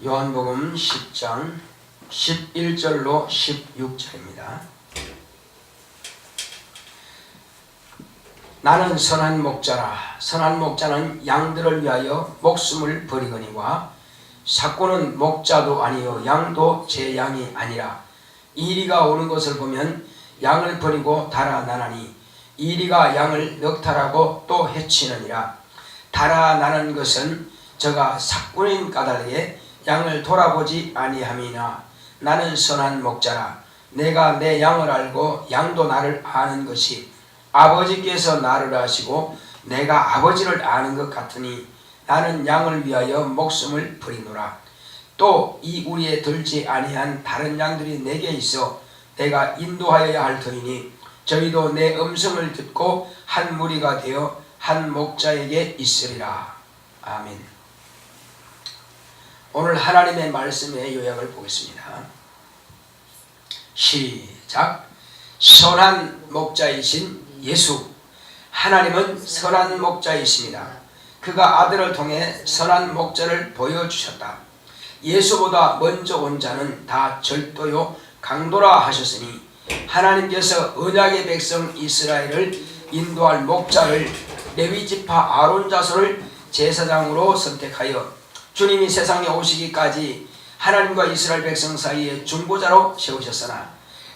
요한복음 10장 11절로 16절입니다. 나는 선한 목자라. 선한 목자는 양들을 위하여 목숨을 버리거니와 삭고는 목자도 아니요 양도 제 양이 아니라 이리가 오는 것을 보면 양을 버리고 달아나나니 이리가 양을 넉탈하고 또 해치느니라. 달아나는 것은 저가 삭군인 까닭에 양을 돌아보지 아니함이나 나는 선한 목자라. 내가 내 양을 알고 양도 나를 아는 것이 아버지께서 나를 아시고 내가 아버지를 아는 것 같으니 나는 양을 위하여 목숨을 버리노라. 또 이 우리에 들지 아니한 다른 양들이 내게 있어 내가 인도하여야 할 터이니 저희도 내 음성을 듣고 한 무리가 되어 한 목자에게 있으리라. 아멘. 오늘 하나님의 말씀의 요약을 보겠습니다. 시작. 선한 목자이신 예수. 하나님은 선한 목자이십니다. 그가 아들을 통해 선한 목자를 보여주셨다. 예수보다 먼저 온 자는 다 절도요 강도라 하셨으니 하나님께서 언약의 백성 이스라엘을 인도할 목자를 레위지파 아론 자손을 제사장으로 선택하여 주님이 세상에 오시기까지 하나님과 이스라엘 백성 사이에 중보자로 세우셨으나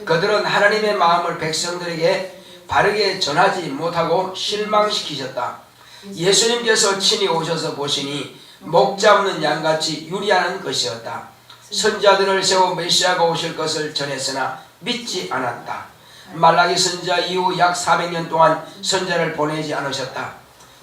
그들은 하나님의 마음을 백성들에게 바르게 전하지 못하고 실망시키셨다. 예수님께서 친히 오셔서 보시니 목자 없는 양같이 유리하는 것이었다. 선자들을 세워 메시아가 오실 것을 전했으나 믿지 않았다. 말라기 선자 이후 약 400년 동안 선자를 보내지 않으셨다.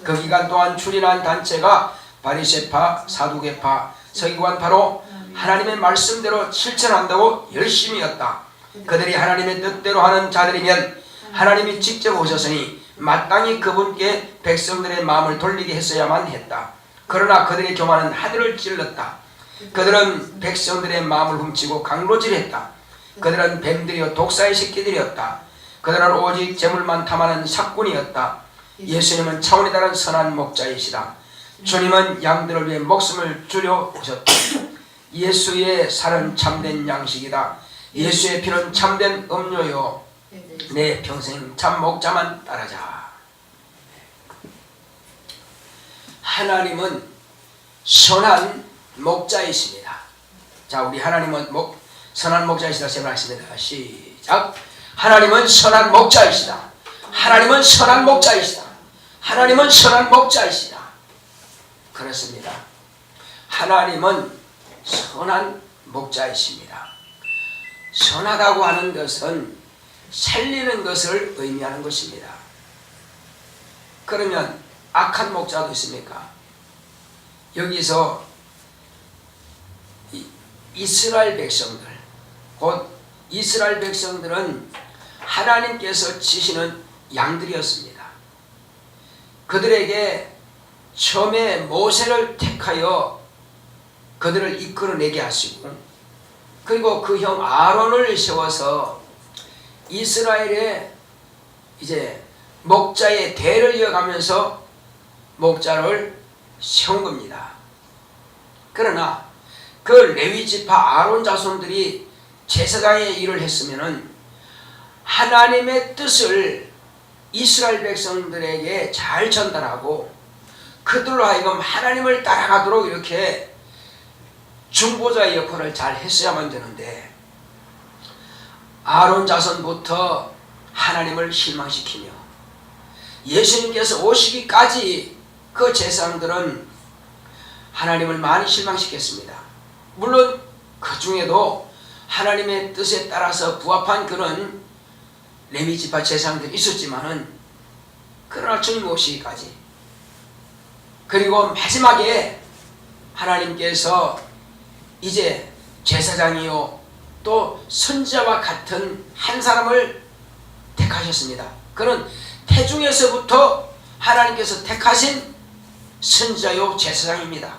그 기간 동안 출인한 단체가 바리새파, 사두개파, 서기관파로 하나님의 말씀대로 실천한다고 열심이었다. 그들이 하나님의 뜻대로 하는 자들이면 하나님이 직접 오셨으니 마땅히 그분께 백성들의 마음을 돌리게 했어야만 했다. 그러나 그들의 교만은 하늘을 찔렀다. 그들은 백성들의 마음을 훔치고 강로질했다. 그들은 뱀들이요 독사의 새끼들이었다. 그들은 오직 재물만 탐하는 삭군이었다. 예수님은 차원이 다른 선한 목자이시다. 주님은 양들을 위해 목숨을 주려 오셨다. 예수의 살은 참된 양식이다. 예수의 피는 참된 음료요. 내 평생 참 목자만 따르자. 하나님은 선한 목자이십니다. 자, 우리 하나님은 선한 목자이시다. 세 번 하겠습니다. 시작. 하나님은 선한 목자이시다. 하나님은 선한 목자이시다. 하나님은 선한 목자이시다. 그렇습니다. 하나님은 선한 목자이십니다. 선하다고 하는 것은 살리는 것을 의미하는 것입니다. 그러면 악한 목자도 있습니까? 여기서 이스라엘 백성들, 곧 이스라엘 백성들은 하나님께서 치시는 양들이었습니다. 그들에게 처음에 모세를 택하여 그들을 이끌어내게 하시고 그리고 그 형 아론을 세워서 이스라엘의 이제 목자의 대를 이어가면서 목자를 세운 겁니다. 그러나 그 레위지파 아론 자손들이 제사장의 일을 했으면은 하나님의 뜻을 이스라엘 백성들에게 잘 전달하고 그들로 하여금 하나님을 따라가도록 이렇게 중보자의 역할을 잘 했어야만 되는데 아론 자손부터 하나님을 실망시키며 예수님께서 오시기까지 그 제사장들은 하나님을 많이 실망시켰습니다. 물론 그 중에도 하나님의 뜻에 따라서 부합한 그런 레위지파 제사장들이 있었지만은 그러나 주님 오시기까지 그리고 마지막에 하나님께서 이제 제사장이요 또 선지자와 같은 한 사람을 택하셨습니다. 그는 태중에서부터 하나님께서 택하신 선지자요 제사장입니다.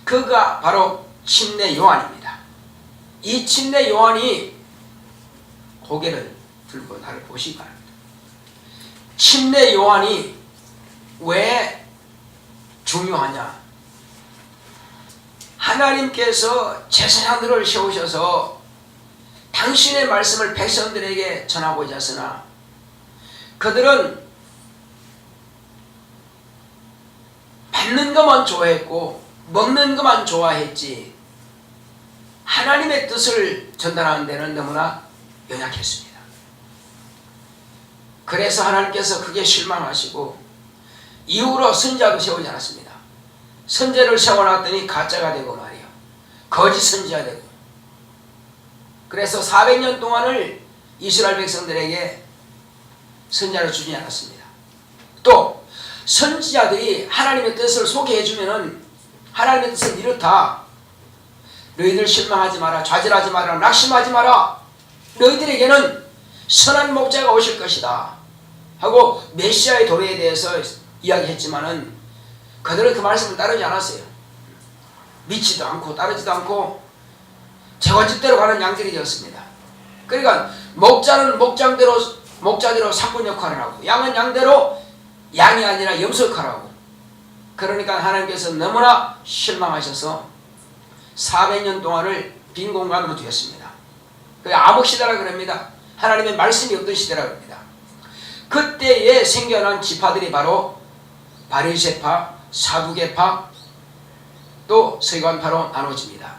그가 바로 침례 요한입니다. 이 침례 요한이 고개를 들고 나를 보시기 바랍니다. 침례 요한이 왜 중요하냐? 하나님께서 제사장들을 세우셔서 당신의 말씀을 백성들에게 전하고자 하으나 그들은 받는 것만 좋아했고 먹는 것만 좋아했지 하나님의 뜻을 전달하는 데는 너무나 연약했습니다. 그래서 하나님께서 크게 실망하시고 이후로 선지자도 세우지 않았습니다. 선지자를 세워놨더니 가짜가 되고 말이에요. 거짓 선지자 되고. 그래서 400년 동안을 이스라엘 백성들에게 선지자를 주지 않았습니다. 또 선지자들이 하나님의 뜻을 소개해주면은 하나님의 뜻은 이렇다. 너희들 실망하지 마라. 좌절하지 마라. 낙심하지 마라. 너희들에게는 선한 목자가 오실 것이다 하고 메시아의 도래에 대해서 이야기했지만은 그들은 그 말씀을 따르지 않았어요. 믿지도 않고 따르지도 않고 제멋집대로 가는 양들이 되었습니다. 그러니까 목자는 목자대로 상분 역할을 하고 양은 양대로 양이 아니라 염소 역할을 하고 그러니까 하나님께서 너무나 실망하셔서 400년 동안을 빈 공간으로 두었습니다. 그게 암흑시대라 그럽니다. 하나님의 말씀이 없던 시대라 그럽니다. 그때에 생겨난 지파들이 바로 바리새파, 사두개파, 또 서기관파로 나눠집니다.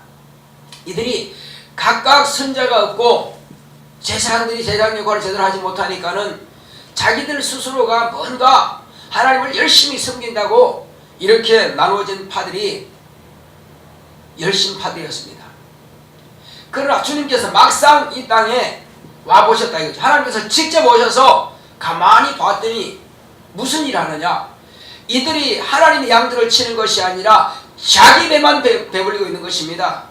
이들이 각각 선자가 없고 제사장들이 제사장 역할을 제대로 하지 못하니까는 자기들 스스로가 뭔가 하나님을 열심히 섬긴다고 이렇게 나누어진 파들이 열심파들이었습니다. 그러나 주님께서 막상 이 땅에 와보셨다 이거죠. 하나님께서 직접 오셔서 가만히 봤더니 무슨 일 하느냐. 이들이 하나님의 양들을 치는 것이 아니라 자기 배만 배불리고 있는 것입니다.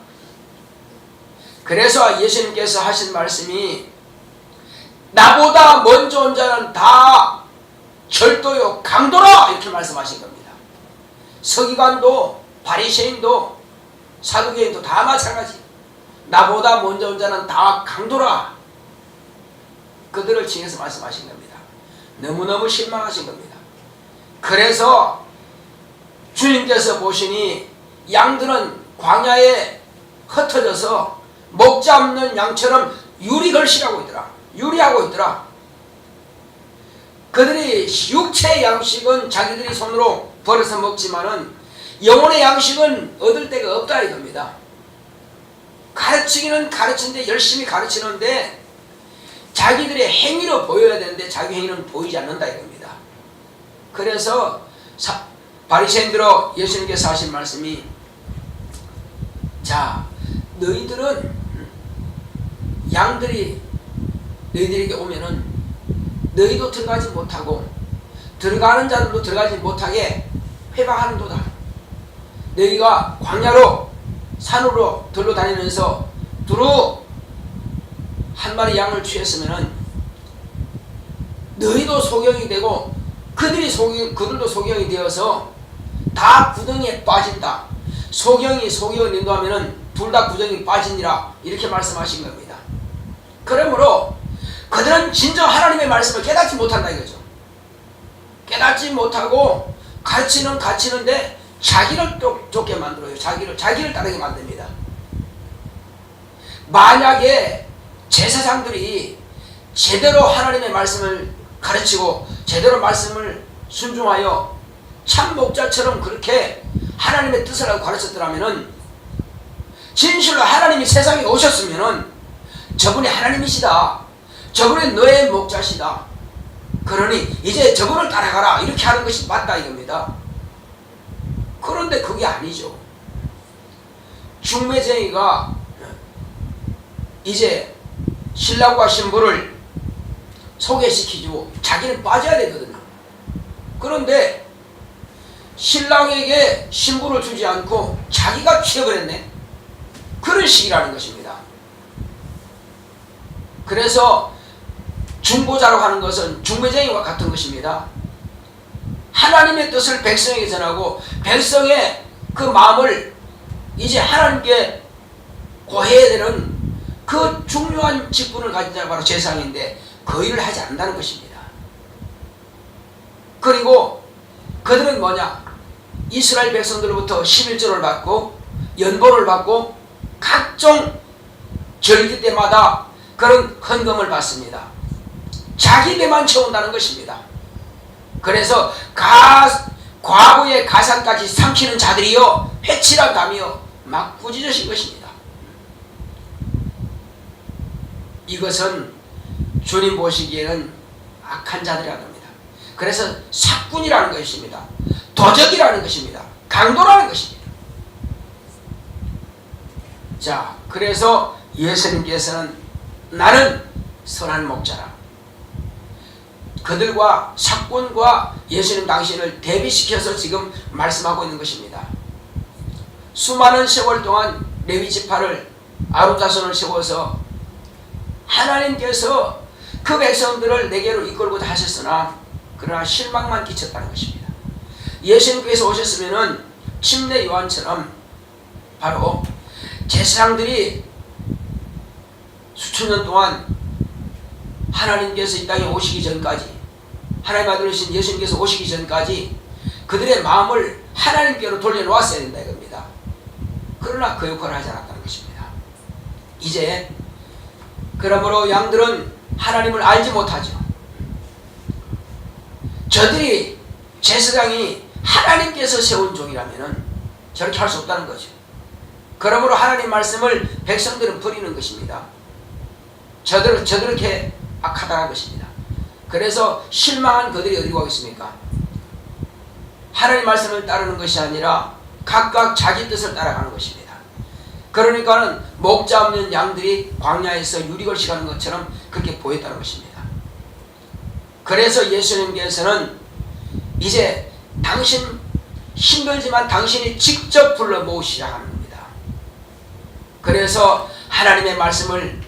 그래서 예수님께서 하신 말씀이 나보다 먼저 온 자는 다 절도요 강도라 이렇게 말씀하신 겁니다. 서기관도 바리새인도 사두개인도 다 마찬가지. 나보다 먼저 온 자는 다 강도라. 그들을 칭해서 말씀하신 겁니다. 너무너무 실망하신 겁니다. 그래서 주님께서 보시니 양들은 광야에 흩어져서 먹지 않는 양처럼 유리걸식하고 있더라. 유리하고 있더라. 그들이 육체의 양식은 자기들이 손으로 벌어서 먹지만은 영혼의 양식은 얻을 데가 없다 이겁니다. 가르치기는 가르치는데 열심히 가르치는데 자기들의 행위로 보여야 되는데 자기 행위는 보이지 않는다 이겁니다. 그래서 바리새인들로 예수님께서 하신 말씀이 자 너희들은 양들이 너희들에게 오면은 너희도 들어가지 못하고 들어가는 자들도 들어가지 못하게 회방하는도다. 너희가 광야로 산으로 들러 다니면서 두루 한 마리 양을 취했으면은 너희도 소경이 되고 그들도 소경이 되어서 다 구덩이에 빠진다. 소경이 소경을 인도하면은 둘 다 구덩이 빠지니라 이렇게 말씀하신 겁니다. 그러므로 그들은 진정 하나님의 말씀을 깨닫지 못한다 이거죠. 깨닫지 못하고 가르치는데 자기를 쫓게 만들어요. 자기를 따르게 만듭니다. 만약에 제사장들이 제대로 하나님의 말씀을 가르치고 제대로 말씀을 순종하여 참 목자처럼 그렇게 하나님의 뜻을 하고 가르쳤더라면은 진실로 하나님이 세상에 오셨으면은 저분이 하나님이시다. 저분이 너의 목자시다. 그러니 이제 저분을 따라가라. 이렇게 하는 것이 맞다 이겁니다. 그런데 그게 아니죠. 중매쟁이가 이제 신랑과 신부를 소개시키고 자기는 빠져야 되거든요. 그런데 신랑에게 신부를 주지 않고 자기가 취업을 했네. 그런 식이라는 것입니다. 그래서 중보자로 하는 것은 중매쟁이와 같은 것입니다. 하나님의 뜻을 백성에게 전하고 백성의 그 마음을 이제 하나님께 고해야 되는 그 중요한 직분을 가진 자가 바로 제사장인데 그 일을 하지 않는다는 것입니다. 그리고 그들은 뭐냐? 이스라엘 백성들로부터 11조를 받고 연보를 받고 각종 절기 때마다 그런 헌금을 받습니다. 자기 배만 채운다는 것입니다. 그래서 과거의 가산까지 삼키는 자들이요 회칠한 감이요 막 꾸짖으신 것입니다. 이것은 주님 보시기에는 악한 자들이라는 겁니다. 그래서 사꾼이라는 것입니다. 도적이라는 것입니다. 강도라는 것입니다. 자, 그래서 예수님께서는 나는 선한 목자라. 그들과 사꾼과 예수님 당신을 대비시켜서 지금 말씀하고 있는 것입니다. 수많은 세월 동안 레위 지파를 아론 자손을 세워서 하나님께서 그 백성들을 내게로 이끌고 하셨으나 그러나 실망만 끼쳤다는 것입니다. 예수님께서 오셨으면은 침례 요한처럼 바로 제사장들이 수천 년 동안 하나님께서 이 땅에 오시기 전까지 하나님 아들이신 예수님께서 오시기 전까지 그들의 마음을 하나님께로 돌려놓았어야 된다 이겁니다. 그러나 그 역할을 하지 않았다는 것입니다. 이제 그러므로 양들은 하나님을 알지 못하죠. 저들이 제사장이 하나님께서 세운 종이라면 저렇게 할 수 없다는 거죠. 그러므로 하나님 말씀을 백성들은 버리는 것입니다. 저들렇게 악하다는 것입니다. 그래서 실망한 그들이 어디로 가겠습니까? 하나님 말씀을 따르는 것이 아니라 각각 자기 뜻을 따라가는 것입니다. 그러니까는 목자 없는 양들이 광야에서 유리걸식하는 것처럼 그렇게 보였다는 것입니다. 그래서 예수님께서는 이제 당신 힘들지만 당신이 직접 불러 모으시자 하는 겁니다. 그래서 하나님의 말씀을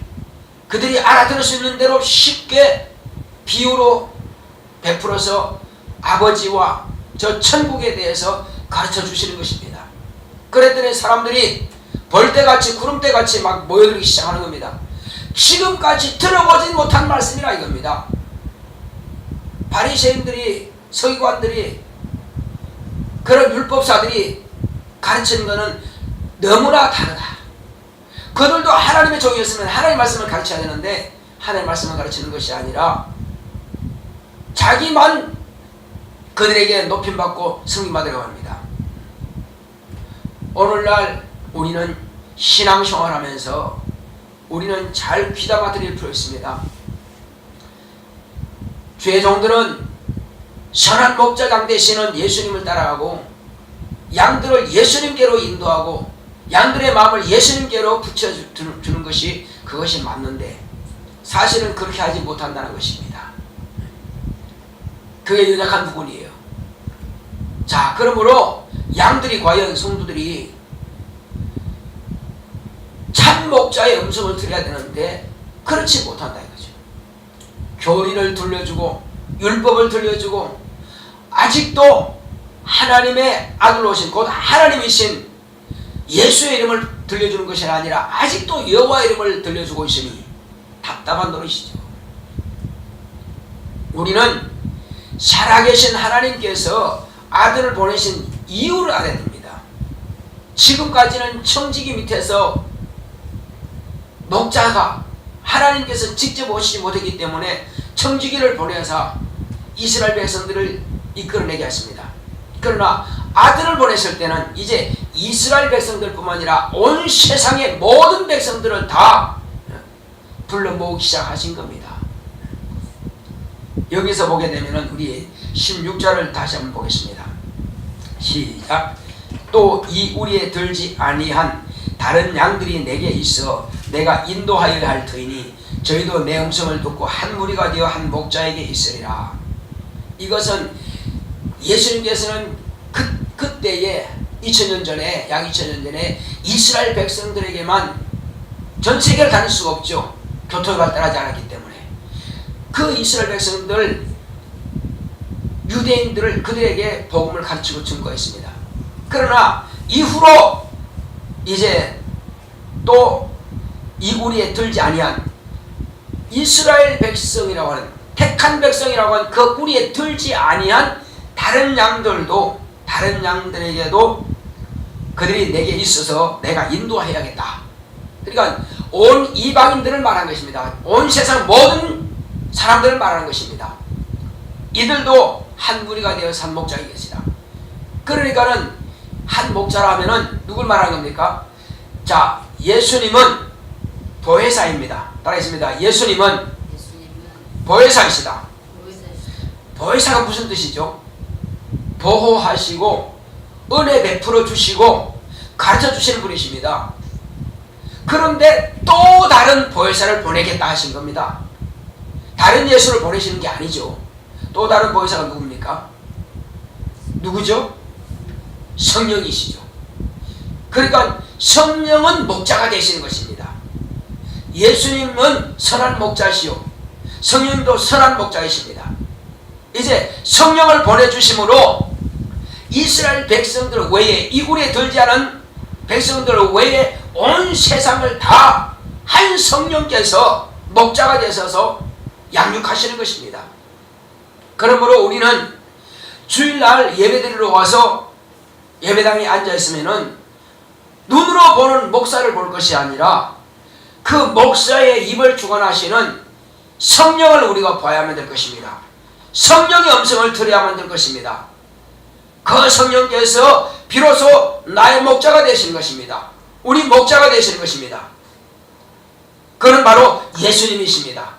그들이 알아들을 수 있는 대로 쉽게 비유로 베풀어서 아버지와 저 천국에 대해서 가르쳐 주시는 것입니다. 그랬더니 사람들이 벌떼같이 구름대같이 막 모여들기 시작하는 겁니다. 지금까지 들어보진 못한 말씀이라 이겁니다. 바리새인들이 서기관들이 그런 율법사들이 가르치는 것은 너무나 다르다. 그들도 하나님의 종이었으면 하나님의 말씀을 가르쳐야 되는데 하나님의 말씀을 가르치는 것이 아니라 자기만 그들에게 높임받고 승인받으려고 합니다. 오늘날 우리는 신앙생활하면서 우리는 잘 귀담아 드릴 필요 있습니다. 주의 종들은 선한 목자장 되시는 예수님을 따라가고 양들을 예수님께로 인도하고 양들의 마음을 예수님께로 붙여주는 것이 그것이 맞는데 사실은 그렇게 하지 못한다는 것입니다. 그게 연약한 부분이에요. 자, 그러므로 양들이 과연 성도들이 참 목자의 음성을 들어야 되는데 그렇지 못한다 이거죠. 교리를 들려주고 율법을 들려주고 아직도 하나님의 아들로 오신 곧 하나님이신 예수의 이름을 들려주는 것이 아니라 아직도 여호와의 이름을 들려주고 있으니 답답한 노릇이죠. 우리는 살아계신 하나님께서 아들을 보내신 이유를 알아야 됩니다. 지금까지는 청지기 밑에서 목자가 하나님께서 직접 오시지 못했기 때문에 청지기를 보내서 이스라엘 백성들을 이끌어내게 했습니다. 그러나 아들을 보냈을 때는 이제 이스라엘 백성들뿐만 아니라 온 세상의 모든 백성들을 다 불러 모으기 시작하신 겁니다. 여기서 보게 되면 우리 16절을 다시 한번 보겠습니다. 시작. 또 이 우리에 들지 아니한 다른 양들이 내게 있어 내가 인도하여야 할 터이니 저희도 내 음성을 듣고 한 무리가 되어 한 목자에게 있으리라. 이것은 예수님께서는 그때에 2000년 전에 약 2000년 전에 이스라엘 백성들에게만 전 세계를 다닐 수가 없죠. 교통이 발달하지 않았기 때문에 그 이스라엘 백성들 유대인들을 그들에게 복음을 가르치고 증거했습니다. 그러나 이후로 이제 또 이 우리에 들지 아니한 이스라엘 백성이라고 하는 택한 백성이라고 하는 그 우리에 들지 아니한 다른 양들도 다른 양들에게도 그들이 내게 있어서 내가 인도해야겠다. 그러니까 온 이방인들을 말한 것입니다. 온 세상 모든 사람들을 말하는 것입니다. 이들도 한 무리가 되어 산 목자인 것이다. 그러니까는 한 목자라 하면은 누굴 말하는 겁니까? 자, 예수님은 보혜사입니다. 따라했습니다. 예수님은 보혜사이시다. 보혜사가 무슨 뜻이죠? 보호하시고 은혜 베풀어 주시고 가르쳐 주시는 분이십니다. 그런데 또 다른 보혜사를 보내겠다 하신 겁니다. 다른 예수를 보내시는 게 아니죠. 또 다른 보혜사가 누굽니까? 누구죠? 성령이시죠. 그러니까 성령은 목자가 되시는 것입니다. 예수님은 선한 목자시요 성령도 선한 목자이십니다. 이제 성령을 보내주심으로 이스라엘 백성들 외에, 이 굴에 들지 않은 백성들 외에 온 세상을 다 한 성령께서 목자가 되셔서 양육하시는 것입니다. 그러므로 우리는 주일날 예배드리러 와서 예배당에 앉아있으면은 눈으로 보는 목사를 볼 것이 아니라 그 목사의 입을 주관하시는 성령을 우리가 봐야만 될 것입니다. 성령의 음성을 들어야만 될 것입니다. 그 성령께서 비로소 나의 목자가 되시는 것입니다. 우리 목자가 되시는 것입니다. 그는 바로 예수님이십니다.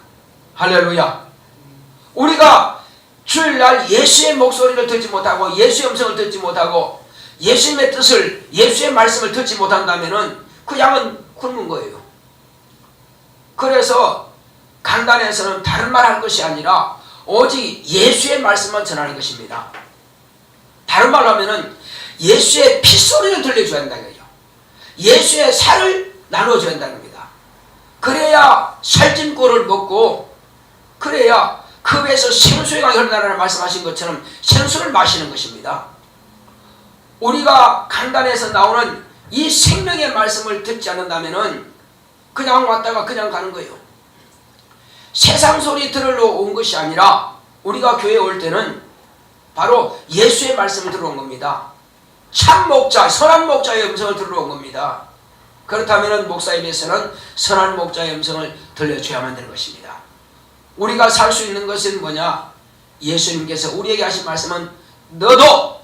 할렐루야. 우리가 주일날 예수의 목소리를 듣지 못하고 예수의 음성을 듣지 못하고 예수님의 뜻을, 예수의 말씀을 듣지 못한다면 그 양은 굶은 거예요. 그래서 강단에서는 다른 말 할 것이 아니라 오직 예수의 말씀만 전하는 것입니다. 다른 말로 하면은 예수의 핏소리를 들려줘야 한다는 거죠. 예수의 살을 나눠줘야 한다는 겁니다. 그래야 살찐 꼴을 먹고, 그래야 그 배에서 생수의 강이 흐른다는 말씀하신 것처럼 생수를 마시는 것입니다. 우리가 강단에서 나오는 이 생명의 말씀을 듣지 않는다면은 그냥 왔다가 그냥 가는 거예요. 세상 소리 들으러 온 것이 아니라 우리가 교회에 올 때는 바로 예수의 말씀을 들으러 온 겁니다. 참 목자, 선한 목자의 음성을 들으러 온 겁니다. 그렇다면 목사에 비해서는 선한 목자의 음성을 들려줘야만 되는 것입니다. 우리가 살 수 있는 것은 뭐냐? 예수님께서 우리에게 하신 말씀은 너도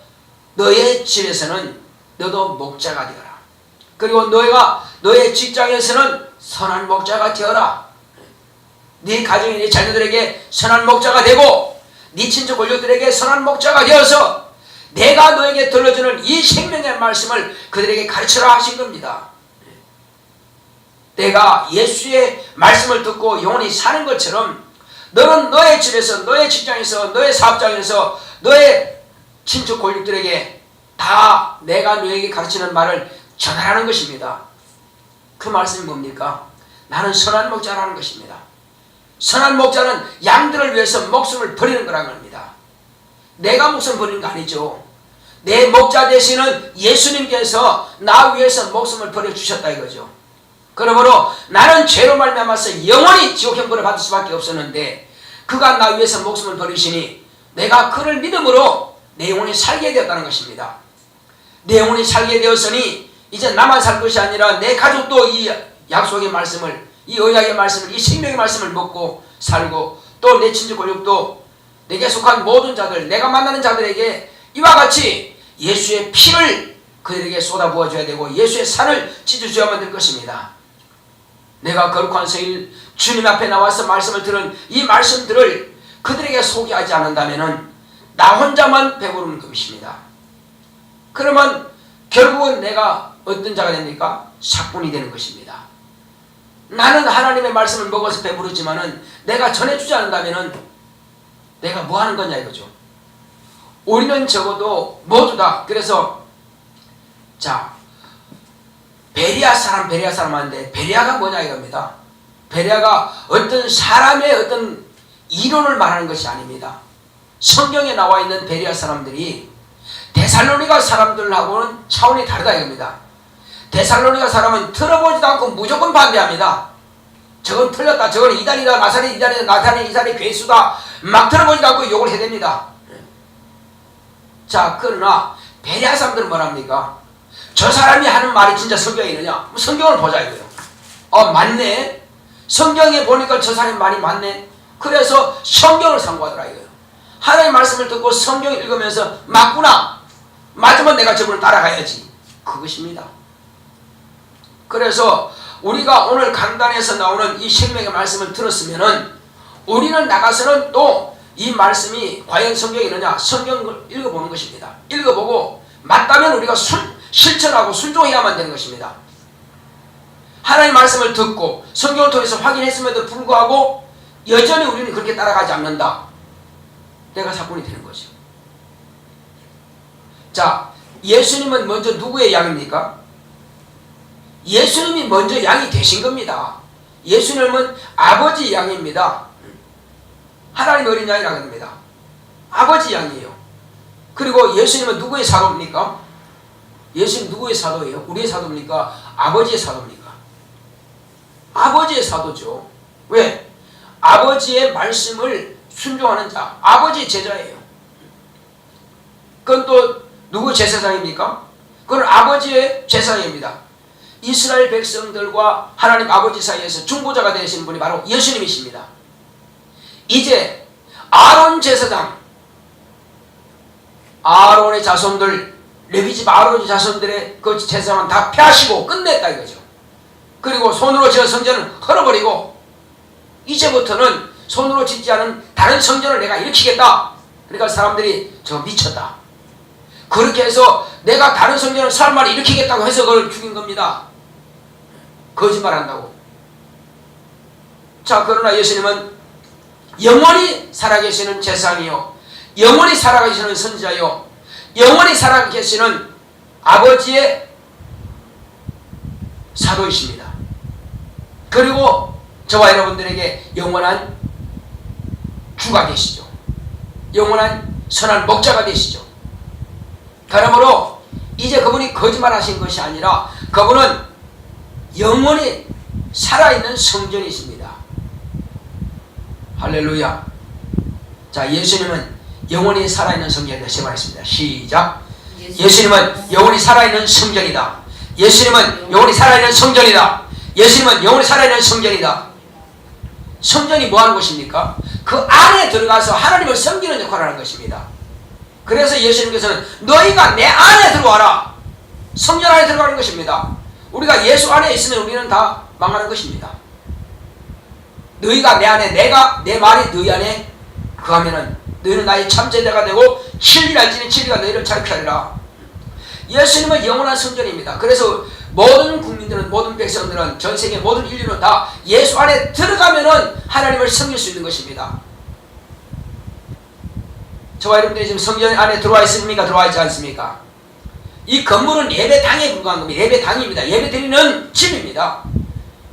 너의 집에서는 너도 목자가 되어라. 그리고 너의 직장에서는 선한 목자가 되어라. 네 가정의 네 자녀들에게 선한 목자가 되고 네 친척 권력들에게 선한 목자가 되어서 내가 너에게 들려주는 이 생명의 말씀을 그들에게 가르쳐라 하신 겁니다. 내가 예수의 말씀을 듣고 영원히 사는 것처럼 너는 너의 집에서, 너의 직장에서, 너의 사업장에서, 너의 친척 권력들에게 다 내가 너에게 가르치는 말을 전하라는 것입니다. 그 말씀이 뭡니까? 나는 선한 목자라는 것입니다. 선한 목자는 양들을 위해서 목숨을 버리는 거라는 겁니다. 내가 목숨 버리는 거 아니죠. 내 목자 되시는 예수님께서 나 위해서 목숨을 버려주셨다 이거죠. 그러므로 나는 죄로 말미암아서 영원히 지옥 형벌을 받을 수밖에 없었는데 그가 나 위해서 목숨을 버리시니 내가 그를 믿음으로 내 영혼이 살게 되었다는 것입니다. 내 영혼이 살게 되었으니 이제 나만 살 것이 아니라 내 가족도 이 약속의 말씀을, 이 언약의 말씀을, 이 생명의 말씀을 먹고 살고 또 내 친척 권력도 내게 속한 모든 자들, 내가 만나는 자들에게 이와 같이 예수의 피를 그들에게 쏟아부어줘야 되고 예수의 살을 찢어줘야만 될 것입니다. 내가 거룩한 성일 주님 앞에 나와서 말씀을 들은 이 말씀들을 그들에게 소개하지 않는다면 나 혼자만 배부르는 것입니다. 그러면 결국은 내가 어떤 자가 됩니까? 삭군이 되는 것입니다. 나는 하나님의 말씀을 먹어서 배부르지만은 내가 전해주지 않는다면은 내가 뭐 하는 거냐 이거죠. 우리는 적어도 모두 다 그래서 자 베리아 사람 하는데 베리아가 뭐냐 이겁니다. 베리아가 어떤 사람의 어떤 이론을 말하는 것이 아닙니다. 성경에 나와 있는 베리아 사람들이 데살로니가 사람들하고는 차원이 다르다 이겁니다. 데살로니가 사람은 들어보지도 않고 무조건 반대합니다. 저건 틀렸다, 저건 이단이다, 나사렛 이단이다, 나타낸 이단의 괴수다 막 들어보지도 않고 욕을 해댑니다. 자 그러나 베리아 사람들은 뭐랍니까? 저 사람이 하는 말이 진짜 성경에 있느냐? 성경을 보자 이거예요. 맞네. 성경에 보니까 저 사람의 말이 맞네. 그래서 성경을 상고하더라 이거예요. 하나님의 말씀을 듣고 성경을 읽으면서 맞구나. 맞으면 내가 저분을 따라가야지. 그것입니다. 그래서 우리가 오늘 강단에서 나오는 이 생명의 말씀을 들었으면은 우리는 나가서는 또 이 말씀이 과연 성경이 있느냐 성경을 읽어보는 것입니다. 읽어보고 맞다면 우리가 실천하고 순종해야만 되는 것입니다. 하나님의 말씀을 듣고 성경을 통해서 확인했음에도 불구하고 여전히 우리는 그렇게 따라가지 않는다. 내가 사건이 되는 거죠. 자, 예수님은 먼저 누구의 양입니까? 예수님이 먼저 양이 되신 겁니다. 예수님은 아버지 양입니다. 하나님 어린 양이라고 합니다. 아버지 양이에요. 그리고 예수님은 누구의 사도입니까? 예수님 누구의 사도예요? 우리의 사도입니까? 아버지의 사도입니까? 아버지의 사도죠. 왜? 아버지의 말씀을 순종하는 자, 아버지의 제자예요. 그건 또 누구 제사장입니까? 그건 아버지의 제사장입니다. 이스라엘 백성들과 하나님 아버지 사이에서 중보자가 되신 분이 바로 예수님이십니다. 이제 아론 제사장, 아론의 자손들, 레위집 아론의 자손들의 그 제사장은 다 폐하시고 끝냈다 이거죠. 그리고 손으로 지은 성전은 헐어버리고 이제부터는 손으로 짓지 않은 다른 성전을 내가 일으키겠다. 그러니까 사람들이 저 미쳤다. 그렇게 해서 내가 다른 성전을 사람만이 일으키겠다고 해서 그걸 죽인 겁니다. 거짓말한다고. 자, 그러나 예수님은 영원히 살아계시는 제사장이요, 영원히 살아계시는 선지자요, 영원히 살아계시는 아버지의 사도이십니다. 그리고 저와 여러분들에게 영원한 주가 되시죠. 영원한 선한 목자가 되시죠. 그러므로 이제 그분이 거짓말하신 것이 아니라 그분은 영원히 살아있는 성전이십니다. 할렐루야. 자, 예수님은 영원히 살아있는 성전이다. 세 번 했습니다. 시작. 예수님은 영원히 살아있는 성전이다. 예수님은 영원히 살아있는 성전이다. 예수님은 영원히 살아있는 성전이다. 성전이 뭐 하는 것입니까? 그 안에 들어가서 하나님을 섬기는 역할을 하는 것입니다. 그래서 예수님께서는 너희가 내 안에 들어와라. 성전 안에 들어가는 것입니다. 우리가 예수 안에 있으면 우리는 다 망하는 것입니다. 너희가 내 안에, 내가 내 말이 너희 안에 그하면은 너희는 나의 참제자가 되고 진리랄지니 진리가 너희를 자유케 하리라. 예수님은 영원한 성전입니다. 그래서 모든 국민들은, 모든 백성들은, 전 세계 모든 인류는 다 예수 안에 들어가면은 하나님을 섬길 수 있는 것입니다. 저와 여러분들이 지금 성전 안에 들어와 있습니까? 들어와 있지 않습니까? 이 건물은 예배당에 불과한 겁니다. 예배당입니다. 예배드리는 집입니다.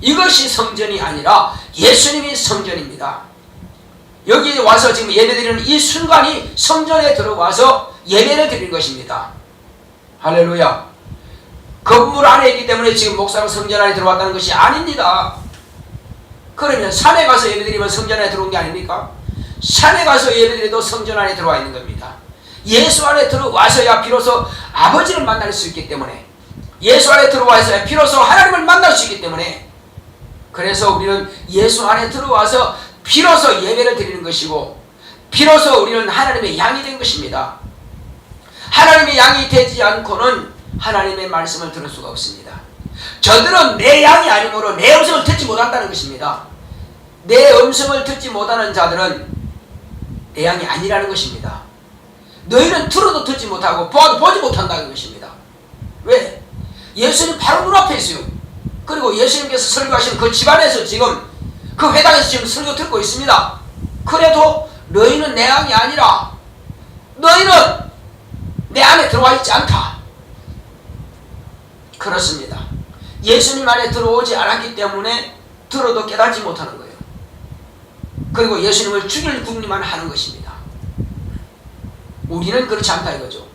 이것이 성전이 아니라 예수님이 성전입니다. 여기 와서 지금 예배드리는 이 순간이 성전에 들어와서 예배를 드리는 것입니다. 할렐루야. 건물 안에 있기 때문에 지금 목사가 성전 안에 들어왔다는 것이 아닙니다. 그러면 산에 가서 예배드리면 성전 안에 들어온 게 아닙니까? 산에 가서 예배드려도 성전 안에 들어와 있는 겁니다. 예수 안에 들어와서야 비로소 아버지를 만날 수 있기 때문에, 예수 안에 들어와서야 비로소 하나님을 만날 수 있기 때문에, 그래서 우리는 예수 안에 들어와서 비로소 예배를 드리는 것이고 비로소 우리는 하나님의 양이 된 것입니다. 하나님의 양이 되지 않고는 하나님의 말씀을 들을 수가 없습니다. 저들은 내 양이 아니므로 내 음성을 듣지 못한다는 것입니다. 내 음성을 듣지 못하는 자들은 내 양이 아니라는 것입니다. 너희는 들어도 듣지 못하고 보아도 보지 못한다는 것입니다. 왜? 예수님 바로 눈앞에 있어요. 그리고 예수님께서 설교하시는 그 집안에서 지금 그 회당에서 지금 설교 듣고 있습니다. 그래도 너희는 내 양이 아니라 너희는 내 안에 들어와 있지 않다. 그렇습니다. 예수님 안에 들어오지 않았기 때문에 들어도 깨닫지 못하는 거예요. 그리고 예수님을 죽일 궁리만 하는 것입니다. 우리는 그렇지 않다 이거죠.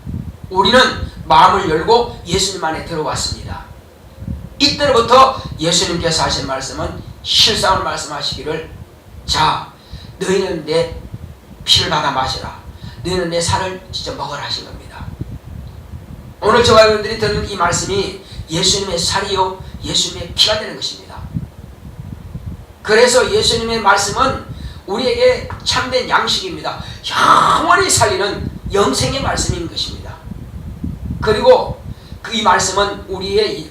우리는 마음을 열고 예수님 안에 들어왔습니다. 이때부터 예수님께서 하신 말씀은 실상을 말씀하시기를, 자, 너희는 내 피를 받아 마시라. 너희는 내 살을 진짜 먹으라 하신 겁니다. 오늘 저와 여러분들이 듣는 이 말씀이 예수님의 살이요 예수님의 피가 되는 것입니다. 그래서 예수님의 말씀은 우리에게 참된 양식입니다. 영원히 살리는 영생의 말씀인 것입니다. 그리고 이 말씀은 우리의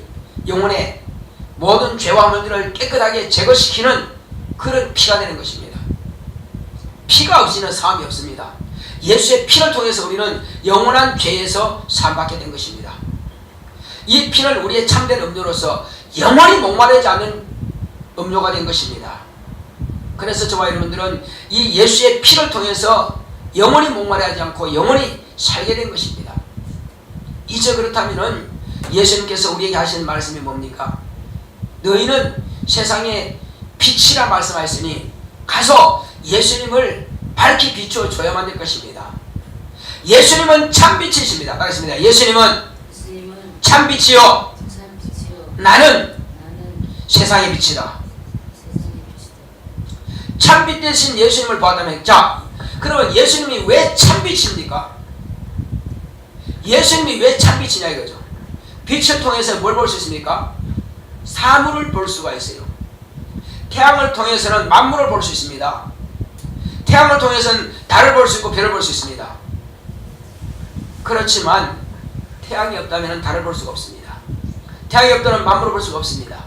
영혼의 모든 죄와 문제를 깨끗하게 제거시키는 그런 피가 되는 것입니다. 피가 없이는 사함이 없습니다. 예수의 피를 통해서 우리는 영원한 죄에서 사함받게 된 것입니다. 이 피는 우리의 참된 음료로서 영원히 목마르지 않는 음료가 된 것입니다. 그래서 저와 여러분들은 이 예수의 피를 통해서 영원히 목마르지 않고 영원히 살게 된 것입니다. 이제 그렇다면 예수님께서 우리에게 하시는 말씀이 뭡니까? 너희는 세상의 빛이라 말씀하셨으니 가서 예수님을 밝히 비추어 줘야만 될 것입니다. 예수님은 참빛이십니다. 따라했습니다. 예수님은 참빛이요 나는 세상의 빛이다. 참빛 대신 예수님을 보았다면, 자, 그러면 예수님이 왜 참빛입니까? 예수님이 왜 참빛이냐 이거죠. 빛을 통해서 뭘 볼 수 있습니까? 사물을 볼 수가 있어요. 태양을 통해서는 만물을 볼 수 있습니다. 태양을 통해서는 달을 볼 수 있고 별을 볼 수 있습니다. 그렇지만 태양이 없다면 달을 볼 수가 없습니다. 태양이 없다면 만물을 볼 수가 없습니다.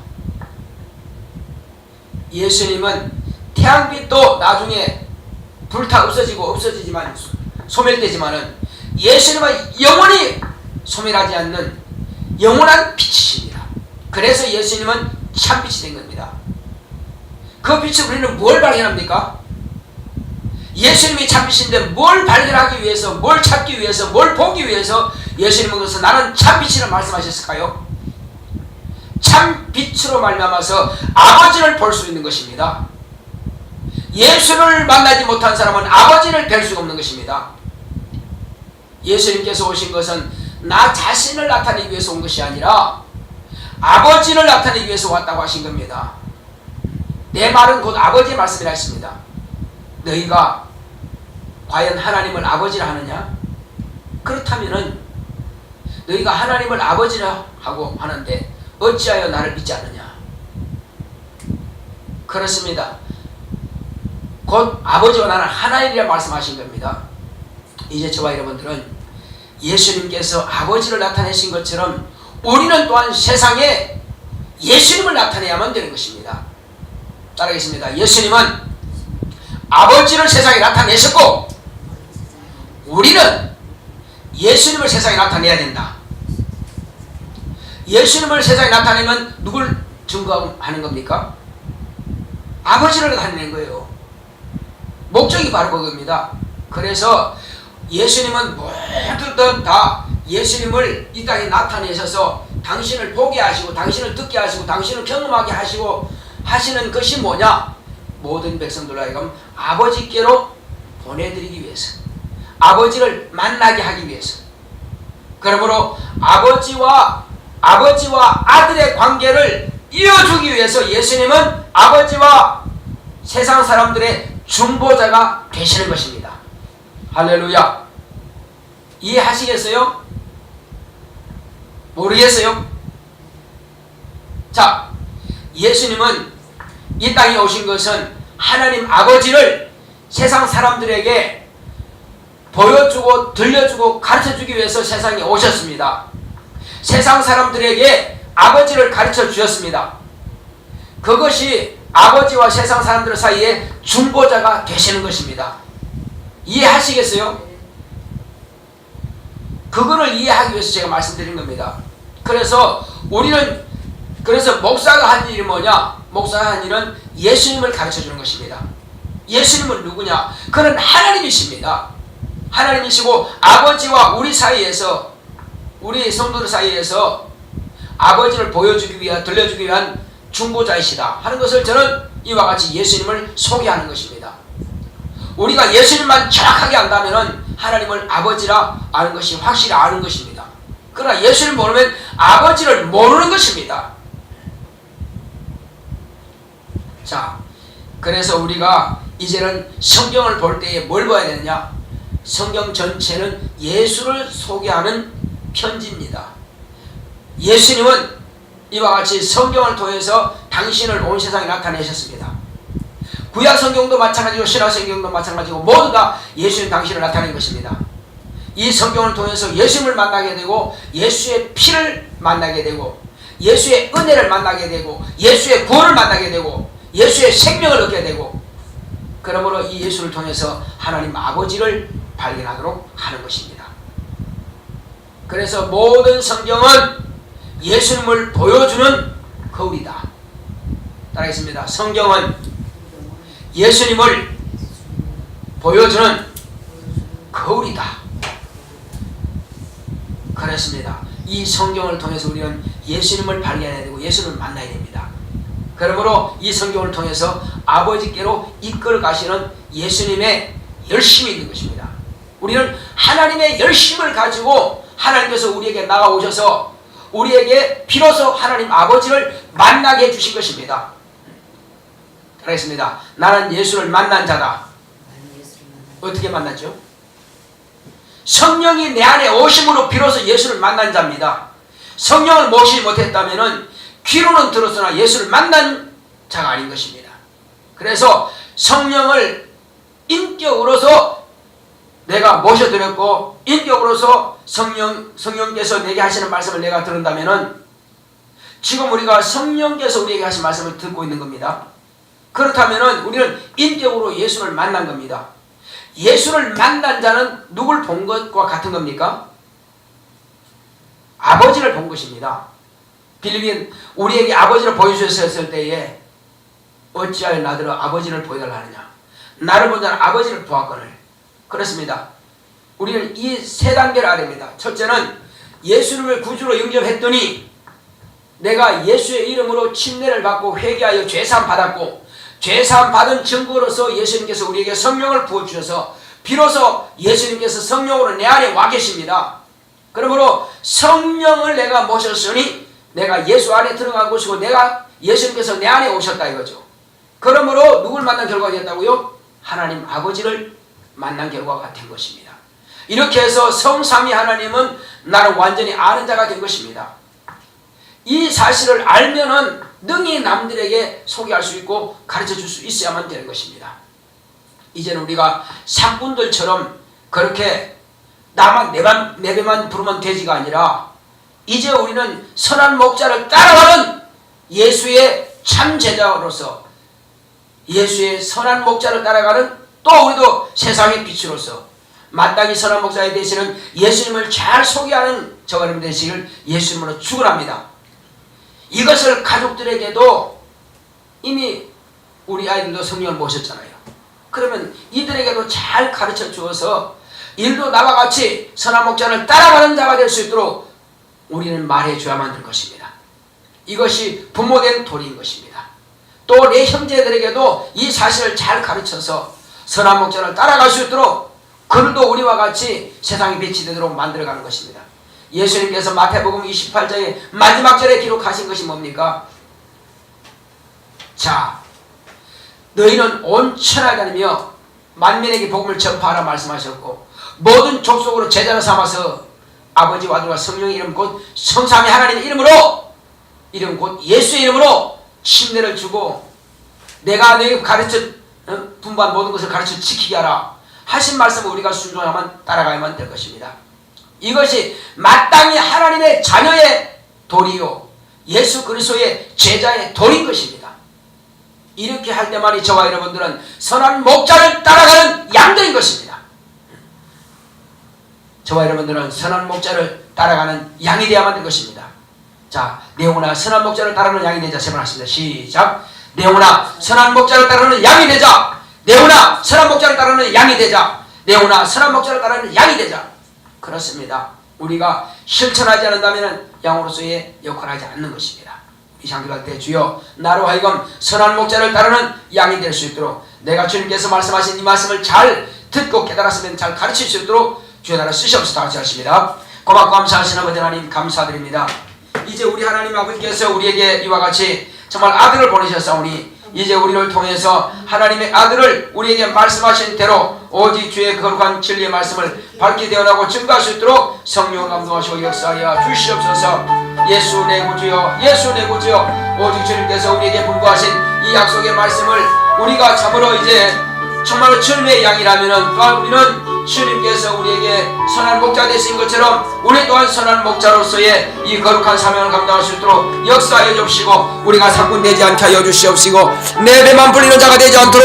예수님은 태양빛도 나중에 불타 없어지지만 소멸되지만은 예수님은 영원히 소멸하지 않는 영원한 빛이십니다. 그래서 예수님은 참빛이 된 겁니다. 그 빛을 우리는 뭘 발견합니까? 예수님이 참빛인데 뭘 발견하기 위해서, 뭘 찾기 위해서, 뭘 보기 위해서 예수님은 그래서 나는 참빛이라 말씀하셨을까요? 참빛으로 말미암아서 아버지를 볼 수 있는 것입니다. 예수를 만나지 못한 사람은 아버지를 뵐 수가 없는 것입니다. 예수님께서 오신 것은 나 자신을 나타내기 위해서 온 것이 아니라 아버지를 나타내기 위해서 왔다고 하신 겁니다. 내 말은 곧 아버지의 말씀이라 했습니다. 너희가 과연 하나님을 아버지라 하느냐? 그렇다면은 너희가 하나님을 아버지라 하고 하는데 어찌하여 나를 믿지 않느냐? 그렇습니다. 곧 아버지와 나는 하나님이라 말씀하신 겁니다. 이제 저와 여러분들은 예수님께서 아버지를 나타내신 것처럼 우리는 또한 세상에 예수님을 나타내야만 되는 것입니다. 따라하겠습니다. 예수님은 아버지를 세상에 나타내셨고 우리는 예수님을 세상에 나타내야 된다. 예수님을 세상에 나타내면 누굴 증거하는 겁니까? 아버지를 나타내는 거예요. 목적이 바로 그겁니다. 그래서 예수님은 모두들 다 예수님을 이 땅에 나타내셔서 당신을 보게 하시고 당신을 듣게 하시고 당신을 경험하게 하시고 하시는 것이 뭐냐? 모든 백성들로 하여금 아버지께로 보내드리기 위해서, 아버지를 만나게 하기 위해서. 그러므로 아버지와 아들의 관계를 이어주기 위해서 예수님은 아버지와 세상 사람들의 중보자가 되시는 것입니다. 할렐루야. 이해하시겠어요? 모르겠어요? 자, 예수님은 이 땅에 오신 것은 하나님 아버지를 세상 사람들에게 보여주고 들려주고 가르쳐주기 위해서 세상에 오셨습니다. 세상 사람들에게 아버지를 가르쳐 주셨습니다. 그것이 아버지와 세상 사람들 사이에 중보자가 되시는 것입니다. 이해하시겠어요? 그거를 이해하기 위해서 제가 말씀드린 겁니다. 그래서 우리는 목사가 한 일이 뭐냐? 목사가 한 일은 예수님을 가르쳐 주는 것입니다. 예수님은 누구냐? 그는 하나님이십니다. 하나님이시고 아버지와 우리 사이에서, 우리 성도들 사이에서 아버지를 보여주기 위한, 들려주기 위한 중보자이시다 하는 것을 저는 이와 같이 예수님을 소개하는 것입니다. 우리가 예수님만 정확하게 안다면 하나님을 아버지라 아는 것이 확실히 아는 것입니다. 그러나 예수를 모르면 아버지를 모르는 것입니다. 자, 그래서 우리가 이제는 성경을 볼 때에 뭘 봐야 되느냐? 성경 전체는 예수를 소개하는 편지입니다. 예수님은 이와 같이 성경을 통해서 당신을 온 세상에 나타내셨습니다. 구약 성경도 마찬가지고 신약 성경도 마찬가지고 모두 다 예수님 당신을 나타낸 것입니다. 이 성경을 통해서 예수님을 만나게 되고 예수의 피를 만나게 되고 예수의 은혜를 만나게 되고 예수의 구원을 만나게 되고 예수의 생명을 얻게 되고, 그러므로 이 예수를 통해서 하나님 아버지를 발견하도록 하는 것입니다. 그래서 모든 성경은 예수님을 보여주는 거울이다. 따라하겠습니다. 성경은 예수님을 보여주는 거울이다. 그렇습니다. 이 성경을 통해서 우리는 예수님을 발견해야 되고 예수님을 만나야 됩니다. 그러므로 이 성경을 통해서 아버지께로 이끌어 가시는 예수님의 열심이 있는 것입니다. 우리는 하나님의 열심을 가지고 하나님께서 우리에게 나아오셔서 우리에게 비로소 하나님 아버지를 만나게 해주신 것입니다. 그렇습니다. 나는 예수를 만난 자다. 어떻게 만났죠? 성령이 내 안에 오심으로 비로소 예수를 만난 자입니다. 성령을 모시지 못했다면 귀로는 들었으나 예수를 만난 자가 아닌 것입니다. 그래서 성령을 인격으로서 내가 모셔드렸고 인격으로서 성령께서 내게 하시는 말씀을 내가 들은다면 지금 우리가 성령께서 우리에게 하신 말씀을 듣고 있는 겁니다. 그렇다면 우리는 인격으로 예수를 만난 겁니다. 예수를 만난 자는 누굴 본 것과 같은 겁니까? 아버지를 본 것입니다. 빌립인 우리에게 아버지를 보여주셨을 때에 어찌하여 나더러 아버지를 보여달라 하느냐. 나를 본 자는 아버지를 보았거늘. 그렇습니다. 우리는 이 세 단계를 알아야 됩니다. 첫째는 예수님을 구주로 영접했더니 내가 예수의 이름으로 침례를 받고 회개하여 죄사함 받았고, 죄사함 받은 증거로서 예수님께서 우리에게 성령을 부어주셔서 비로소 예수님께서 성령으로 내 안에 와 계십니다. 그러므로 성령을 내가 모셨으니 내가 예수 안에 들어간 것이고 내가 예수님께서 내 안에 오셨다 이거죠. 그러므로 누굴 만난 결과가 됐다고요? 하나님 아버지를 만난 결과가 된 것입니다. 이렇게 해서 성삼위 하나님은 나를 완전히 아는 자가 된 것입니다. 이 사실을 알면은 능히 남들에게 소개할 수 있고 가르쳐 줄 수 있어야만 되는 것입니다. 이제는 우리가 산꾼들처럼 그렇게 나만 내 배만 부르면 되지가 아니라 이제 우리는 선한 목자를 따라가는 예수의 참 제자로서 예수의 선한 목자를 따라가는 또 우리도 세상의 빛으로서 마땅히 선한 목자에 대해서는 예수님을 잘 소개하는 저가 되시길 예수님으로 축원합니다. 이것을 가족들에게도 이미 우리 아이들도 성령을 모셨잖아요. 그러면 이들에게도 잘 가르쳐 주어서 일도 나와 같이 선한 목자를 따라가는 자가 될 수 있도록 우리는 말해 줘야만 될 것입니다. 이것이 부모된 도리인 것입니다. 또 내 형제들에게도 이 사실을 잘 가르쳐서 선한 목자를 따라갈 수 있도록 그들도 우리와 같이 세상에 빛이 되도록 만들어가는 것입니다. 예수님께서 마태복음 28장의 마지막 절에 기록하신 것이 뭡니까? 자, 너희는 온 천하에 다니며 만민에게 복음을 전파하라 말씀하셨고 모든 족속으로 제자를 삼아서 아버지와 아들과 성령의 이름 곧 성삼위 하나님의 이름으로 이름 곧 예수의 이름으로 침례를 주고 내가 너희에게 가르쳐 분부한 모든 것을 가르쳐 지키게 하라 하신 말씀을 우리가 순종하면 따라가야만 될 것입니다. 이것이 마땅히 하나님의 자녀의 도리요 예수 그리스도의 제자의 도리인 것입니다. 이렇게 할 때만이 저와 여러분들은 선한 목자를 따라가는 양들인 것입니다. 저와 여러분들은 선한 목자를 따라가는 양이 되어야만 될 것입니다. 자, 내오나 선한 목자를 따르는 양이 되자. 세 번 하십니다. 시작. 내오나 선한 목자를 따르는 양이 되자. 내오나 선한 목자를 따르는 양이 되자. 내오나 선한 목자를 따르는 양이 되자. 그렇습니다. 우리가 실천하지 않는다면 양으로서의 역할을 하지 않는 것입니다. 이 장기할 때 주여 나로 하여금 선한 목자를 따르는 양이 될 수 있도록 내가 주님께서 말씀하신 이 말씀을 잘 듣고 깨달았으면 잘 가르칠 수 있도록 주의 나라 쓰시옵소서. 다 같이 하십니다. 고맙고 감사하신 아버지 하나님 감사드립니다. 이제 우리 하나님 아버지께서 우리에게 이와 같이 정말 아들을 보내셨사오니 이제 우리를 통해서 하나님의 아들을 우리에게 말씀하신 대로 오직 주의 거룩한 진리의 말씀을 밝게 대언하고 증거할 수 있도록 성령을 감동하시고 역사하여 주시옵소서. 예수 내 구주여, 예수 내 구주여. 오직 주님께서 우리에게 분부하신 이 약속의 말씀을 우리가 참으로 이제 정말로 주님의 양이라면은 또한 우리는 주님께서 우리에게 선한 목자 되신 것처럼 우리 또한 선한 목자로서의 이 거룩한 사명을 감당할 수 있도록 역사하여 주시고 우리가 상군되지 않게 하여 주시옵시고 내 배만 불리는 자가 되지 않도록